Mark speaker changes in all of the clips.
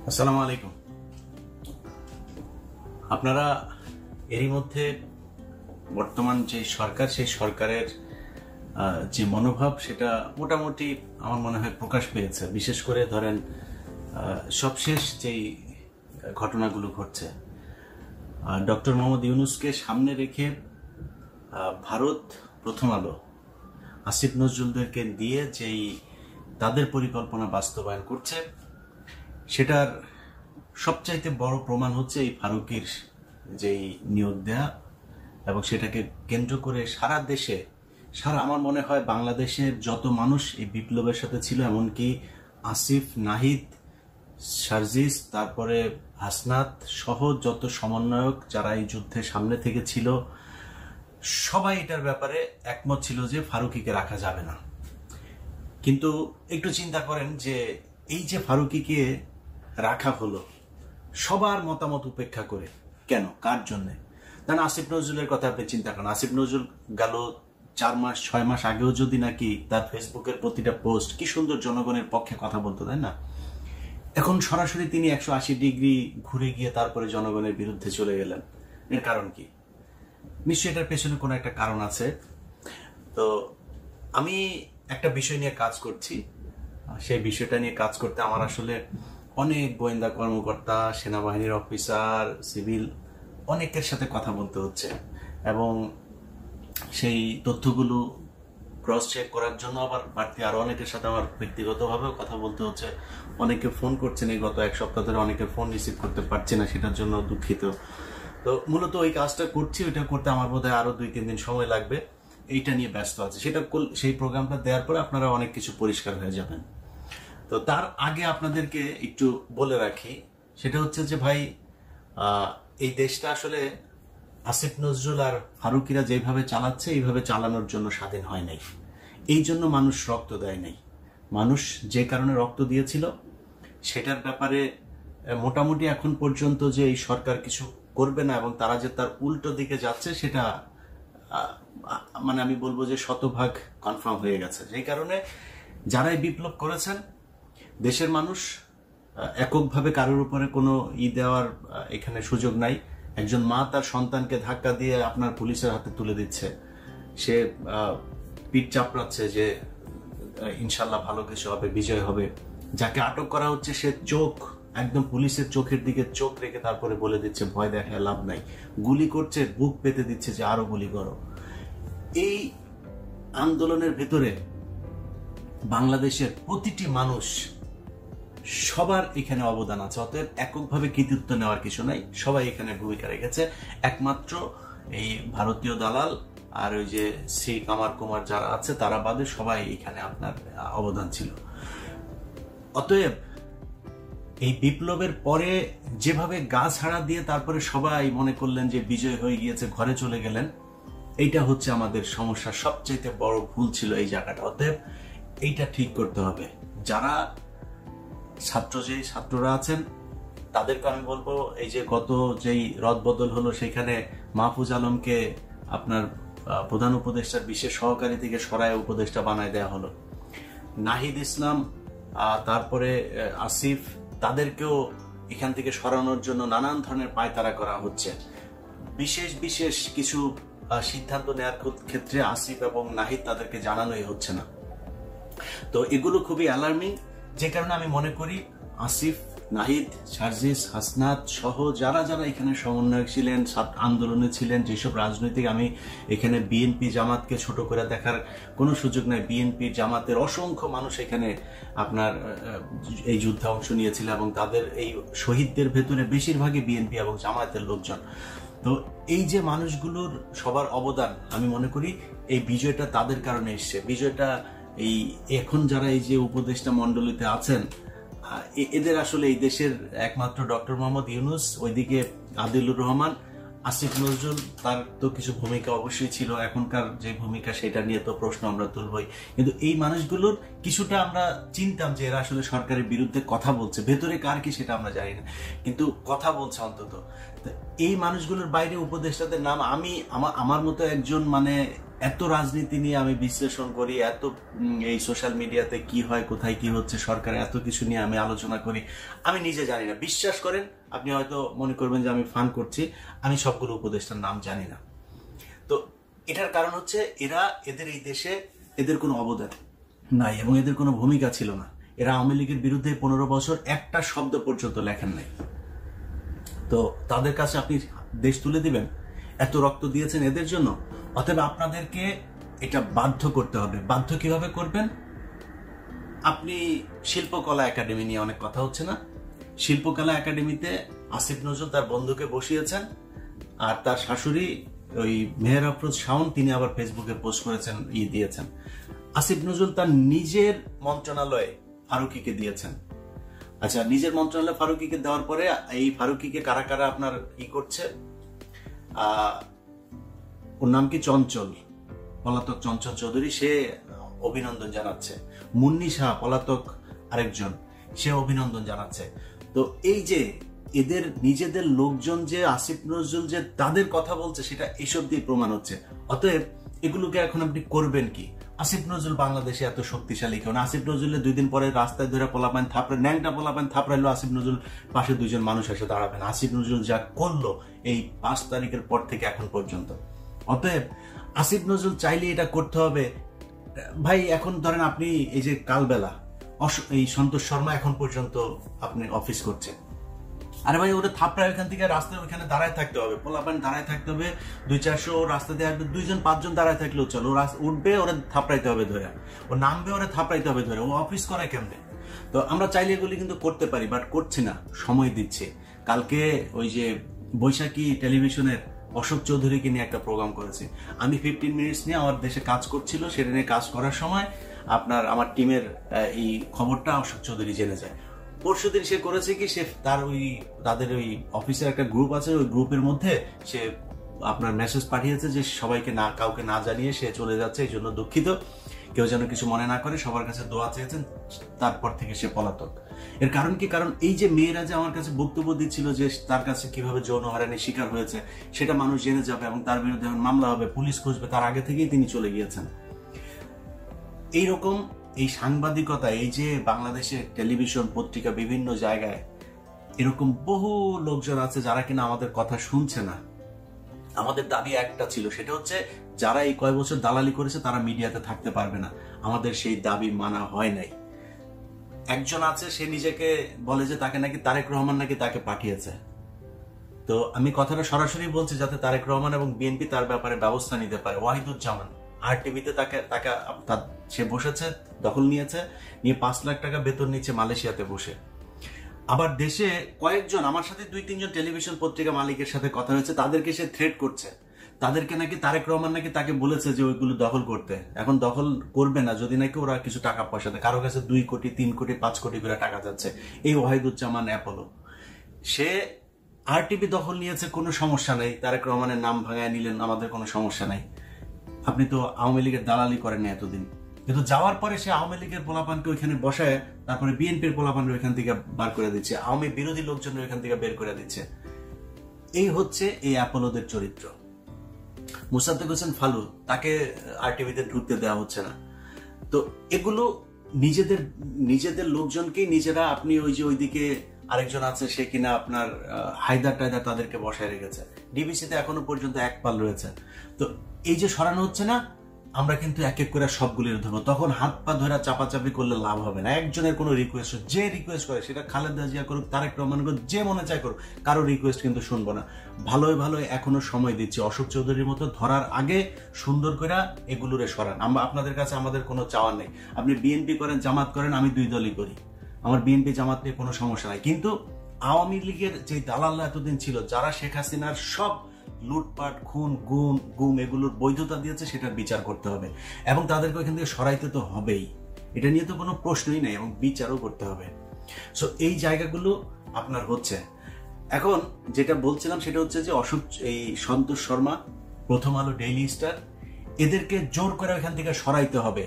Speaker 1: আসসালামু আলাইকুম। আপনারা এরই মধ্যে বর্তমান যে সরকার, সেই সরকারের যে মনোভাব সেটা মোটামুটি আমার মনে হয় প্রকাশ পেয়েছে। বিশেষ করে ধরেন সবশেষ যেই ঘটনাগুলো ঘটছে, ডক্টর মোহাম্মদ ইউনূসকে সামনে রেখে ভারত, প্রথম আলো, আসিফ নজরুলদেরকে দিয়ে যেই তাদের পরিকল্পনা বাস্তবায়ন করছে, সেটার সবচাইতে বড় প্রমাণ হচ্ছে এই ফারুকীর যেই নিয়োগ দেয়া, এবং সেটাকে কেন্দ্র করে সারা দেশে, আমার মনে হয় বাংলাদেশের যত মানুষ এই বিপ্লবের সাথে ছিল, এমনকি আসিফ, নাহিদ, সার্জিস, তারপরে হাসনাত সহ যত সমন্বয়ক যারা এই যুদ্ধে সামনে থেকে ছিল, সবাই এটার ব্যাপারে একমত ছিল যে ফারুকীকে রাখা যাবে না। কিন্তু একটু চিন্তা করেন যে এই যে ফারুকীকে রাখা হলো সবার মতামত উপেক্ষা করে, কেন, কার জন্যে? কারণ আসিফ নজরুলের কথা আপনি চিন্তা করেন। আসিফ নজরুল গেল 4 মাস 6 মাস আগেও যদি নাকি তার ফেসবুকের প্রতিটা পোস্ট কি সুন্দর জনগণের পক্ষে কথা বলতো, তাই না? এখন সরাসরি তিনি 180 ডিগ্রি ঘুরে গিয়ে তারপরে জনগণের বিরুদ্ধে চলে গেলেন। এর কারণ কি? নিশ্চয়ই এটার পেছনে কোনো একটা কারণ আছে। তো আমি একটা বিষয় নিয়ে কাজ করছি, সেই বিষয়টা নিয়ে কাজ করতে আমার আসলে অনেক গোয়েন্দা কর্মকর্তা, সেনাবাহিনীর অফিসার, সিভিল অনেকের সাথে কথা বলতে হচ্ছে, এবং সেই তথ্যগুলো ক্রস চেক করার জন্য আবার বাড়তি আরো অনেকের সাথে আমার ব্যক্তিগতভাবেও কথা বলতে হচ্ছে। অনেকে ফোন করছেন, এই গত 1 সপ্তাহ ধরে অনেকে ফোন রিসিভ করতে পারছি না, সেটার জন্য দুঃখিত। তো মূলত ওই কাজটা করছি, ওইটা করতে আমার বোধহয় আরো 2-3 দিন সময় লাগবে। এইটা নিয়ে ব্যস্ত আছে। সেই প্রোগ্রামটা দেওয়ার পরে আপনারা অনেক কিছু পরিষ্কার হয়ে যাবেন। তো তার আগে আপনাদেরকে একটু বলে রাখি, সেটা হচ্ছে যে ভাই, এই দেশটা আসলে আসিফ নজরুল আর ফারুকীরা যেভাবে চালাচ্ছে, এইভাবে চালানোর জন্য স্বাধীন হয় নাই। এই জন্য মানুষ রক্ত দেয় নাই। মানুষ যে কারণে রক্ত দিয়েছিল সেটার ব্যাপারে মোটামুটি এখন পর্যন্ত যে এই সরকার কিছু করবে না এবং তারা যে তার উল্টো দিকে যাচ্ছে, সেটা মানে আমি বলবো যে শতভাগ কনফার্ম হয়ে গেছে। যেই কারণে যারাই বিপ্লব করেছেন, দেশের মানুষ এককভাবে কারোর উপরে কোনো দেওয়ার এখানে সুযোগ নাই। একজন মা তার সন্তানকে ধাক্কা দিয়ে আপনার পুলিশের হাতে তুলে দিচ্ছে, সে পিঠ চাপড়াচ্ছে যে ইনশাল্লাহ ভালো কিছু হবে, বিজয় হবে। যাকে আটক করা হচ্ছে সে চোখ একদম পুলিশের চোখের দিকে চোখ রেখে তারপরে বলে দিচ্ছে ভয় দেখায় লাভ নাই। গুলি করছে, বুক পেতে দিচ্ছে যে আরো গুলি করো। এই আন্দোলনের ভেতরে বাংলাদেশের প্রতিটি মানুষ, সবার এখানে অবদান আছে। অতএব এককভাবে কৃতিত্ব নেওয়ার কিছু নাই, সবাই এখানে ভূমিকা রেখেছে। একমাত্র এই ভারতীয় দালাল আর ওই যে শ্রী কামার কুমার যারা আছে তারা বাদে সবাই এখানে আপনার অবদান ছিল। অতএব এই বিপ্লবের পরে যেভাবে গা ছাড়া দিয়ে তারপরে সবাই মনে করলেন যে বিজয় হয়ে গিয়েছে, ঘরে চলে গেলেন, এইটা হচ্ছে আমাদের সমস্যার সবচেয়ে বড় ভুল ছিল এই জায়গাটা। অতএব এইটা ঠিক করতে হবে। যারা ছাত্ররা আছেন তাদেরকে আমি বলবো, এই যে গত যেই রদবদল হলো সেখানে মাহফুজ আলমকে আপনার প্রধান উপদেষ্টার বিশেষ সহকারী থেকে সরায় উপদেষ্টা বানায় দেওয়া হলো। নাহিদ ইসলাম, তারপরে আসিফ, তাদেরকেও এখান থেকে সরানোর জন্য নানান ধরনের পায়তারা করা হচ্ছে। বিশেষ কিছু সিদ্ধান্ত নেওয়ার ক্ষেত্রে আসিফ এবং নাহিদ তাদেরকে জানানোই হচ্ছে না। তো এগুলো খুবই অ্যালার্মিং। যে কারণে আমি মনে করি আসিফ, নাহিদ, সার্জিস, হাসনাত সহ যারা এখানে সমন্বয়ক ছিলেন, আন্দোলনে ছিলেন, যেসব রাজনৈতিক, আমি এখানে বিএনপি জামাতকে ছোট করে দেখার কোনো সুযোগ নাই। বিএনপি জামাতের অসংখ্য মানুষ এখানে আপনার এই যুদ্ধে অংশ নিয়েছিল, এবং তাদের এই শহীদদের ভেতরে বেশিরভাগই বিএনপি এবং জামাতের লোকজন। তো এই যে মানুষগুলোর সবার অবদান, আমি মনে করি এই বিজয়টা তাদের কারণে এসছে। বিজয়টা এই এখন যারা এই যে উপদেষ্টা মন্ডলীতে আছেন, এদের আসলে এই দেশের একমাত্র ডক্টর মোহাম্মদ ইউনূস, ওইদিকে আদিলুর রহমান, আসিফ নজরুল, তার তো কিছু ভূমিকা অবশ্যই ছিল, এখনকার যে ভূমিকা সেটা নিয়ে তো প্রশ্ন আমরা তুলবই। কিন্তু এই মানুষগুলোর কিছুটা আমরা চিনতাম যে এরা আসলে সরকারের বিরুদ্ধে কথা বলছে, ভেতরে কার কি সেটা আমরা জানি না, কিন্তু কথা বলছে অন্তত। এই মানুষগুলোর বাইরে উপদেষ্টাদের নাম আমি আমার মতো একজন মানে এত রাজনীতি নিয়ে আমি বিশ্লেষণ করি, এত এই সোশ্যাল মিডিয়াতে কি হয়, কোথায় কি হচ্ছে, সরকারে এত কিছু নিয়ে আমি আলোচনা করি, আমি নিজে জানি না। বিশ্বাস করেন, আপনি হয়তো মনে করবেন যে আমি ফান করছি, আমি সবগুলো উপদেষ্টার নাম জানি না। তো এটার কারণ হচ্ছে এদের এই দেশে এদের কোনো অবদান নাই এবং এদের কোনো ভূমিকা ছিল না। এরা আওয়ামী লীগের বিরুদ্ধে 15 বছর একটা শব্দ পর্যন্ত লেখেন নাই। তো তাদের কাছে আপনি দেশ তুলে দিবেন? এত রক্ত দিয়েছেন এদের জন্য। অতএব আপনাদেরকে এটা বাধ্য করতে হবে। বাধ্য কিভাবে করবেন? আপনি শিল্পকলা একাডেমি নিয়ে অনেক কথা হচ্ছে না? শিল্পকলা একাডেমিতে আসিফ নজরুল তার বন্ধুকে বসিয়েছেন, আর তার শাশুড়ি ওই মেহের আফরোজ শাওন, তিনি আবার ফেসবুকে পোস্ট করেছেন, দিয়েছেন। আসিফ নজরুল তার নিজের মন্ত্রণালয়ে ফারুকীকে দিয়েছেন। আচ্ছা, নিজের মন্ত্রণালয়ে ফারুকীকে দেওয়ার পরে এই ফারুকীকে কারা কারা আপনার করছে, ওর নাম কি, চঞ্চল, পলাতক চঞ্চল চৌধুরী, সে অভিনন্দন জানাচ্ছে। মুন্নি শাহ, পলাতক আরেকজন, সে অভিনন্দন জানাচ্ছে। তো এই যে এদের নিজেদের লোকজন যে আসিফ নজরুল যে তাদের কথা বলছে, সেটা এসব দিয়ে প্রমাণ হচ্ছে। অতএব এগুলোকে এখন আপনি করবেন কি? আসিফ নজরুল বাংলাদেশে এত শক্তিশালী কেন? আসিফ নজরুলের 2 দিন পরে রাস্তায় ধরে পোলাপান থাপড়ে, ন্যাংটা পোলাপান থাপড়াইলো, আসিফ নজরুল পাশে 2জন মানুষ এসে দাঁড়াবেন। আসিফ নজরুল যা করলো এই 5 তারিখের পর থেকে এখন পর্যন্ত। অতএব আসিফ নজরুল চাইলে এটা করতে হবে। ভাই, এখন ধরেন আপনি এই যে কালবেলা এই সন্তোষ শর্মা এখন পর্যন্ত আপনি অফিস করছেন, আরে ভাই ওটা থাপড়া ওইখান থেকে রাস্তায় ওইখানে দাঁড়ায় থাকতে হবে, পোলাপান দাঁড়ায় থাকতে হবে, 200-400 রাস্তা দিয়ে আসবে, 2-5জন দাঁড়ায় থাকলেও চলো, উঠবে ওরা থাপড়াইতে হবে ধরে, ও নামবে ওরা থাপড়াইতে হবে ধরে, ও অফিস করে কেমনে? তো আমরা চাইলে এগুলি কিন্তু করতে পারি, বাট করছি না, সময় দিচ্ছে। কালকে ওই যে বৈশাখী টেলিভিশনের অশোক চৌধুরীকে নিয়ে একটা প্রোগ্রাম করেছি আমি, 15 মিনিটস নিয়ে আমার দেশে কাজ করছিল, সেটা নিয়ে কাজ করার সময় আমার টিমের এই খবরটা অশোক চৌধুরী জেনে যায়। পরশুদিন সে করেছে কি, সে তাদের ওই অফিসের একটা গ্রুপ আছে, ওই গ্রুপের মধ্যে সে আপনার মেসেজ পাঠিয়েছে যে সবাইকে কাউকে না জানিয়ে সে চলে যাচ্ছে, এই জন্য দুঃখিত, কেউ যেন কিছু মনে না করে, সবার কাছে দোয়া চেয়েছেন। তারপর থেকে সে পলাতক। এর কারণ কি? কারণ এই যে মেয়েরা যে আমার কাছে বক্তব্য দিচ্ছিল যে তার কাছে কিভাবে যৌন হয়রানির শিকার হয়েছে, সেটা মানুষ জেনে যাবে এবং তার বিরুদ্ধে মামলা হবে, পুলিশ খুঁজবে, তার আগে থেকেই তিনি চলে গিয়েছেন। এইরকম এই সাংবাদিকতা, এই যে বাংলাদেশে টেলিভিশন, পত্রিকা, বিভিন্ন জায়গায় এরকম বহু লোকজন আছে যারা কিনা আমাদের কথা শুনছে না। আমাদের দাবি একটা ছিল, সেটা হচ্ছে যারা এই কয় বছর দালালি করেছে তারা মিডিয়াতে থাকতে পারবে না। আমাদের সেই দাবি মানা হয় নাই। একজন আছে, সে নিজেকে বলে যে তাকে নাকি তারেক রহমান নাকি তাকে পাঠিয়েছে। তো আমি কথাটা সরাসরি বলছি যাতে তারেক রহমান এবং বিএনপি তার ব্যাপারে ব্যবস্থা নিতে পারে। ওয়াহিদুজ্জামান RTV-তে সে বসেছে, দখল নিয়েছে, নিয়ে 5 লাখ টাকা বেতন নিচ্ছে মালয়েশিয়াতে বসে। আবার দেশে কয়েকজন, আমার সাথে 2-3জন টেলিভিশন পত্রিকা মালিকের সাথে কথা হয়েছে, তাদেরকে সে থ্রেট করছে, তাদেরকে নাকি তারেক রহমান নাকি তাকে বলেছে যে ওইগুলো দখল করতে। এখন দখল করবে না যদি নাকি ওরা কিছু টাকা পয়সা দেয়। কারো কাছে 2 কোটি, 3 কোটি, 5 কোটি করে টাকা যাচ্ছে। এই ওয়াহিদুজ্জামান অ্যাপোলো, সে RTV দখল নিয়েছে, কোনো সমস্যা নেই, তারেক রহমানের নাম ভাঙায় নিলেন, আমাদের কোনো সমস্যা নাই। আপনি তো আওয়ামী লীগের দালালি করেন এতদিন, কিন্তু যাওয়ার পরে সে আওয়ামী লীগের পোলাপানকে ওইখানে বসায়, তারপরে বিএনপির পোলাপানকে ওইখান থেকে বার করে দিচ্ছে, আওয়ামী বিরোধী লোকজন ওইখান থেকে বের করে দিচ্ছে। এই হচ্ছে এই অ্যাপোলোদের চরিত্র। মোসাদ্দেক হোসেন ফালু, তাকে RTV-তে ঢুকতে দেওয়া হচ্ছে না। তো এগুলো নিজেদের লোকজনকেই নিজেরা, আপনি ওই যে ওইদিকে আরেকজন আছে, সে কিনা আপনার হায়দার টায়দার, তাদেরকে বসায় রেখেছে। ডিবিসিতে এখনো পর্যন্ত 1 পাল রয়েছে। তো এই যে সরানো হচ্ছে না, আমরা কিন্তু এক এক করে সবগুলির ধরবো। তখন হাত পা ধরে চাপাচাপি করলে লাভ হবে না। একজনের কোনো রিকোয়েস্ট, যে রিকোয়েস্ট করে, সেটা খালেদা জিয়া করুক, তারেক রহমান করুক, যে মনে চায় করুক, কারো রিকোয়েস্ট কিন্তু শুনবো না। ভালোই এখনো সময় দিচ্ছি। অশোক চৌধুরীর মতো ধরার আগে সুন্দর করে এগুলোরে সরান। আমরা আপনাদের কাছে আমাদের কোনো চাওয়ার নেই। আপনি বিএনপি করেন, জামাত করেন, আমি 2 দলই করি, আমার বিএনপি জামাত নিয়ে কোনো সমস্যা নাই। কিন্তু আওয়ামী লীগের যে দালালরা এতদিন ছিল, যারা শেখ হাসিনার সব লুটপাট, খুন, গুম এগুলোর বৈধতা দিয়েছে, সেটার বিচার করতে হবে এবং তাদেরকে ওইখান থেকে সরাইতে তো হবেই। এটা নিয়ে তো কোনো প্রশ্নই নাই, এবং বিচারও করতে হবে। সো এই জায়গাগুলো আপনার হচ্ছে। এখন যেটা বলছিলাম সেটা হচ্ছে যে এই সন্তোষ শর্মা, প্রথম আলো, ডেইলি স্টার, এদেরকে জোর করে ওইখান থেকে সরাইতে হবে।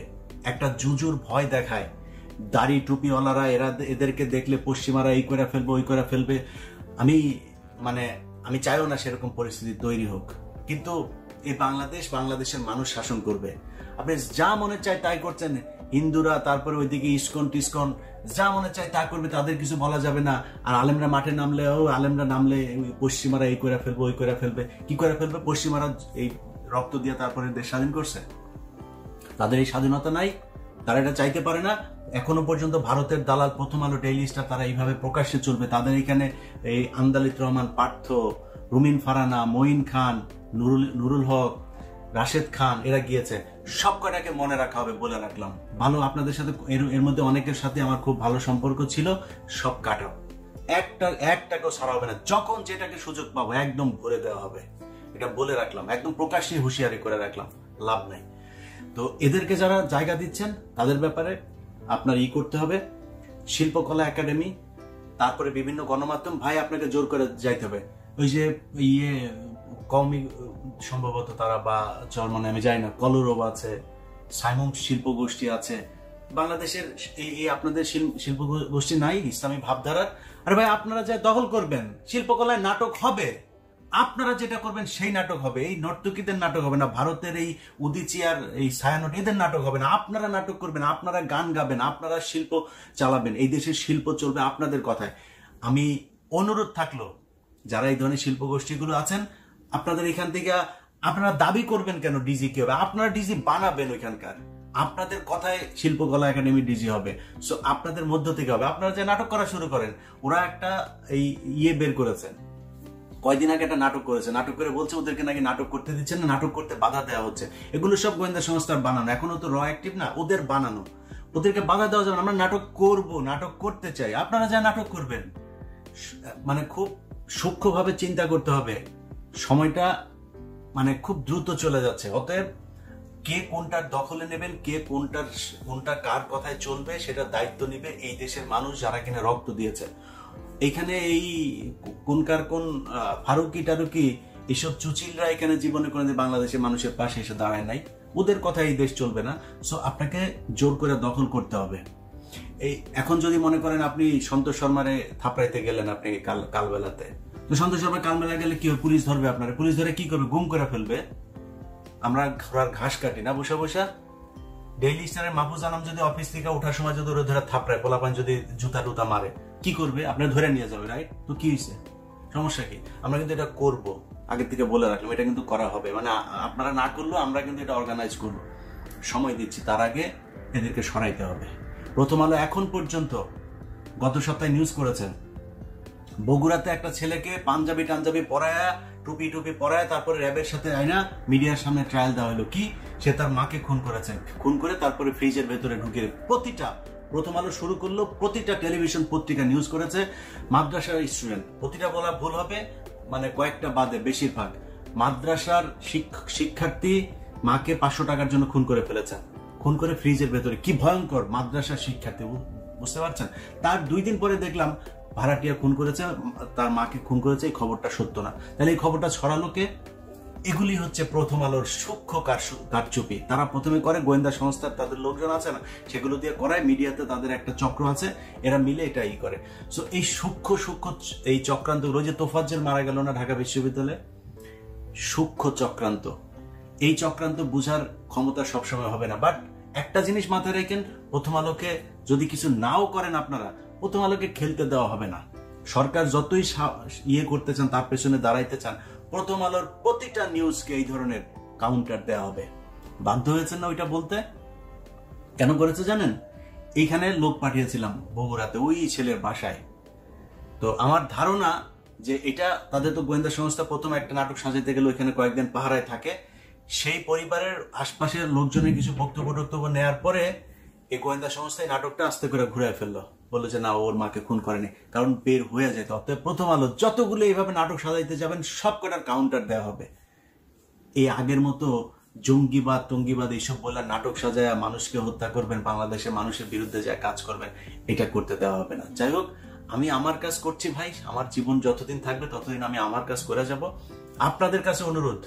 Speaker 1: একটা জুজুর ভয় দেখায়, দাড়ি টুপিওয়ালারা, এদেরকে দেখলে পশ্চিমারা এই করে ফেলবে, ওই করে ফেলবে। আমি চাইও না সেরকম পরিস্থিতি তৈরি হোক, কিন্তু এই বাংলাদেশের মানুষ শাসন করবে। আপনি যা মনে চায় তাই করছেন, হিন্দুরা তারপরে ওইদিকে ইসকন টিসকন যা মনে চায় তা করবে, তাদের কিছু বলা যাবে না। আর আলেমরা মাঠে নামলে পশ্চিমারা এই করে ফেলবে, ওই করে ফেলবে। কি করে ফেলবে? পশ্চিমারা এই রক্ত দিয়ে তারপরে দেশ স্বাধীন করছে, তাদের এই স্বাধীনতা নাই, তারা এটা চাইতে পারে না। এখনো পর্যন্ত ভারতের দালাল প্রথম আলো, ডেইলি স্টার তারা এইভাবে প্রকাশ্যে চলবে। তাদের এখানে এই আন্দালিত রহমান, পার্থ, রুমিন ফারানা, মঈন খান, নুরুল হক, রাশেদ খান এরা গিয়েছে। সব কটাকে মনে রাখা হবে, বলে রাখলাম। ভালো, আপনাদের সাথে এর মধ্যে অনেকের সাথে আমার খুব ভালো সম্পর্ক ছিল, সব কাটাও, একটাকেও ছাড়া হবে না। যখন যেটাকে সুযোগ পাবো একদম ভরে দেওয়া হবে, এটা বলে রাখলাম, একদম প্রকাশ্যে হুঁশিয়ারি করে রাখলাম, লাভ নাই। তো এদেরকে যারা জায়গা দিচ্ছেন তাদের ব্যাপারে আপনার করতে হবে। শিল্পকলা একাডেমি, তারপরে বিভিন্ন গণমাধ্যম, ভাই আপনাকে জোর করে যাইতে হবে। ওই যে কওমি সম্ভবত তারা, বা মানে আমি জানি না, কলরব আছে, সাইমুম শিল্প গোষ্ঠী আছে বাংলাদেশের। এই আপনাদের শিল্প গোষ্ঠী নাই ইসলামী ভাবধারার? আরে ভাই, আপনারা যা দখল করবেন, শিল্পকলায় নাটক হবে, আপনারা যেটা করবেন সেই নাটক হবে। এই নর্তকীদের নাটক হবে না, ভারতের এই উদিচি আর এই ছায়ানট এদের নাটক হবে না। আপনারা নাটক করবেন, আপনারা গান গাবেন, আপনারা শিল্প চালাবেন। এই দেশের শিল্প চলবে আপনাদের কথায়। আমি অনুরোধ থাকলো, যারা এই ধরনের শিল্প গোষ্ঠীগুলো আছেন, আপনাদের এখান থেকে আপনারা দাবি করবেন কেন ডিজি কি হবে? আপনারা ডিজি বানাবেন ওইখানকার, আপনাদের কথায় শিল্পকলা একাডেমি ডিজি হবে। সো আপনাদের মধ্য থেকে হবে। আপনারা যে নাটক করা শুরু করেন, ওরা একটা এই বের করেছেন, কয়দিন আগে একটা নাটক করেছে, নাটক করে বলছে ওদেরকে নাকি নাটক করতে দিচ্ছেন না, নাটক করতে বাধা দেওয়া হচ্ছে। এগুলো সব গোয়েন্দা সংস্থার বানানো, এখনো তো র অ্যাক্টিভ না, ওদের বানানো। ওদেরকে বাধা দেওয়া যাবে না। আমরা নাটক করব, নাটক করতে চাই, আপনারা যা নাটক করবেন। মানে খুব সূক্ষ্মভাবে চিন্তা করতে হবে, সময়টা মানে খুব দ্রুত চলে যাচ্ছে। অতএব কে কোনটার দখলে নেবেন, কে কোনটা কার কথায় চলবে, সেটা দায়িত্ব নিবে এই দেশের মানুষ, যারা কিনা রক্ত দিয়েছে। এখানে এই কোনকার কোন ফারুকি টারুকি এইসব চুচিলরা এখানে জীবনে কোনো বাংলাদেশের মানুষের পাশে এসে দাঁড়ায় নাই, ওদের কথায় এই দেশ চলবে না। সো আপনাকে জোর করে দখল করতে হবে। এই এখন যদি মনে করেন আপনি সন্তোষ শর্মারে থাপড়াইতে গেলেন, আপনি কালবেলাতে, তো সন্তোষ শর্মা কালবেলা গেলে কি হবে? পুলিশ ধরবে আপনারা। পুলিশ ধরে কি করবে? গুম করে ফেলবে। আমরা ঘোড়ার ঘাস কাটি না বসে বসে। ডেইলি স্টারের মাহফুজ আলম যদি অফিস থেকে ওঠার সময় যদি ওরা ধরে থাপড়ায়, পোলাপান যদি জুতা টুতা মারে, কি করবে? আপনার ধরে নিয়ে যাবে, রাইট? তো কি হয়েছে? সমস্যা কি? আমরা কিন্তু এটা করব, আগের থেকে বলে রাখলাম, এটা কিন্তু করা হবে। মানে আপনারা না করলেও আমরা কিন্তু এটা অর্গানাইজ করবো, সময় দিচ্ছি। তার আগে এদেরকে সরাইতে হবে। প্রথম আলো এখন পর্যন্ত গত সপ্তাহে নিউজ করেছেন, বগুড়াতে একটা ছেলেকে পাঞ্জাবি টাঞ্জাবি পরায়া, টুপি পরায়, তারপরে র্যাবের সাথে আইনা মিডিয়ার সামনে ট্রায়াল দেওয়া হলো। কি? সে তার মাকে খুন করেছে, খুন করে তারপরে ফ্রিজের ভেতরে ঢুকিয়ে প্রতিটা, প্রথম আলো শুরু করলো, প্রতিটা টেলিভিশন পত্রিকা নিউজ করেছে। মাদ্রাসার স্টুডেন্ট, প্রতিটা বলা ভুল হবে, মানে কয়েকটা বাদে বেশিরভাগ মাদ্রাসার শিক্ষার্থী মাকে 500 টাকার জন্য খুন করে ফেলেছেন, খুন করে ফ্রিজের ভেতরে। কি ভয়ঙ্কর! মাদ্রাসার শিক্ষার্থী, বুঝতে পারছেন? তার 2 দিন পরে দেখলাম ভাড়াটিয়া খুন করেছে, তার মাকে খুন করেছে। এই খবরটা সত্য না। তাহলে এই খবরটা ছড়ালো কে? এগুলি হচ্ছে প্রথম আলোর সূক্ষ্ম কারচুপি। তারা প্রথমে করে, গোয়েন্দা সংস্থার তাদের লোকজন আছে না, সেগুলো দিয়ে করায়। মিডিয়াতে তাদের একটা চক্র আছে, এরা মিলে এটা করে। সো এই সূক্ষ্ম এই চক্রান্তগুলো, যে তোফাজ্জল মারা গেল না ঢাকা বিশ্ববিদ্যালয়ে, সূক্ষ্ম চক্রান্ত। এই চক্রান্ত বুঝার ক্ষমতা সবসময় হবে না। বাট একটা জিনিস মাথায় রাখেন, প্রথম আলোকে যদি কিছু নাও করেন আপনারা, প্রথম আলোকে খেলতে দেওয়া হবে না। সরকার যতই করতে চান, তার পেছনে দাঁড়াইতে চান, প্রথম আলোর প্রতিটা নিউজকে এই ধরনের কাউন্টার দেওয়া হবে। বাধ্য হয়েছেন না ওইটা বলতে? কেন করেছে জানেন? এইখানে লোক পাঠিয়েছিলাম বগুড়াতে, ওই ছেলের বাসায়। তো আমার ধারণা যে এটা তাদের তো গোয়েন্দা সংস্থা প্রথম একটা নাটক সাজাইতে গেলে ওইখানে কয়েকদিন পাহারায় থাকে। সেই পরিবারের আশপাশের লোকজনের কিছু বক্তব্য নেওয়ার পরে এই গোয়েন্দা সংস্থায় নাটকটা আস্তে করে ঘুরে ফেললো, বললো যে না, ওর মাকে খুন করেনি, কারণ বের হয়ে যেত। অতএব প্রথম আলো যতগুলো এইভাবে নাটক সাজাইতে যাবেন, সব কটার কাউন্টার দেওয়া হবে। এই আগের মতো টঙ্গিবাদ এইসব বলে নাটক সাজায় মানুষকে হত্যা করবেন, বাংলাদেশের মানুষের বিরুদ্ধে যা কাজ করবেন, এটা করতে দেওয়া হবে না। যাই হোক, আমি আমার কাজ করছি ভাই, আমার জীবন যতদিন থাকবে ততদিন আমি আমার কাজ করে যাব। আপনাদের কাছে অনুরোধ,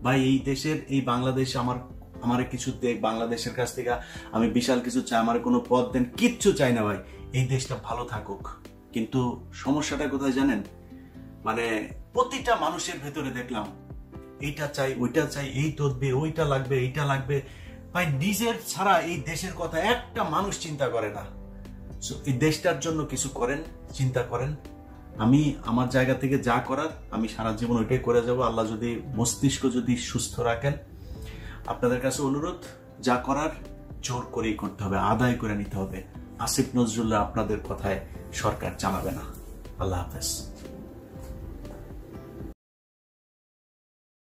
Speaker 1: ভাই, এই দেশের, এই বাংলাদেশ আমার কিছু দেখ, বাংলাদেশের কাছ থেকে আমি বিশাল কিছু চাই, আমার কোনো পদ দেন, কিচ্ছু চাই না ভাই, এই দেশটা ভালো থাকুক। কিন্তু সমস্যাটা কোথায় জানেন? মানে প্রতিটা মানুষের ভেতরে দেখলাম এইটা চাই, ওইটা চাই, এই তদবির, ওইটা লাগবে, এইটা লাগবে। ভাই নিজের ছাড়া এই দেশের কথা একটা মানুষ চিন্তা করে না। এই দেশটার জন্য কিছু করেন, চিন্তা করেন। আমি আমার জায়গা থেকে যা করার আমি সারা জীবন ওইটাই করে যাব, আল্লাহ যদি মস্তিষ্ক যদি সুস্থ রাখেন। আপনাদের কাছে অনুরোধ, যা করার জোর করেই করতে হবে, আদায় করে নিতে হবে। আসিফ নজরুল্লাহ আপনাদের কথায় সরকার চালাবে না। আল্লাহ হাফেজ।